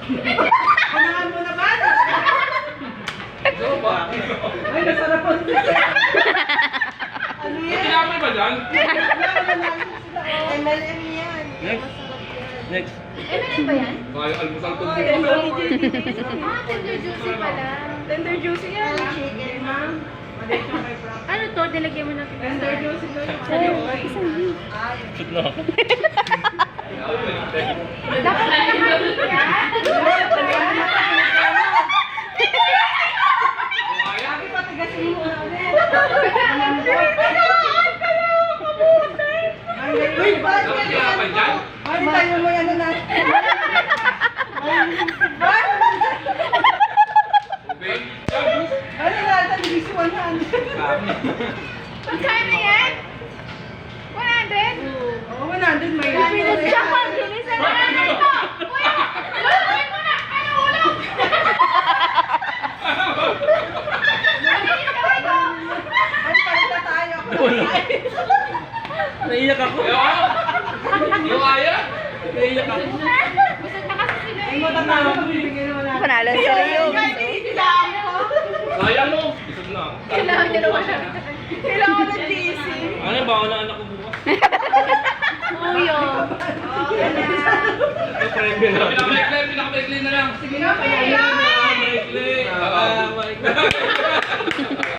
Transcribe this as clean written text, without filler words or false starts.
Unahan mo naman. Ano ba? Ay, nasarap ang ano yan? Kinamay ba dyan? MLM yan. Next. Next. M&M ba yan? Kaya almusal ko Oh, dito. Ah, tender juicy pala. Tender juicy yan. Chicken, ma'am. Maliit yung may brown. Ano to? Dilagyan mo na ito. Tender juicy to yung Shoot na ako. Dapat na yan. Lagi pa tigasin mo ulit. Uy, bakit Dapat yan? kinamay dyan? Ay, tayo mo yan na. Okay. Ano natin, this 100. Magkano yan? 100? Oo, 100 may Pinas siya pa. Bilisan na natin ito. Kuya! Luluin mo na! Ano ulog? Malinis ka ba ito? Ay, palita tayo. Naiyak ako. Yung kaya? Naiyak ako. Busog na kasi sila Ay, eh. matatawa ko, bibigyan naman natin. Panalo sa iyo. Sayang mo. Isog na ako. Kailangan niya naman siya. Kailangan ko ng GC. Ano ba ako na anak ko bukas? Uyo. Pinakamaikli na lang. Sige na, Pinakamaikli.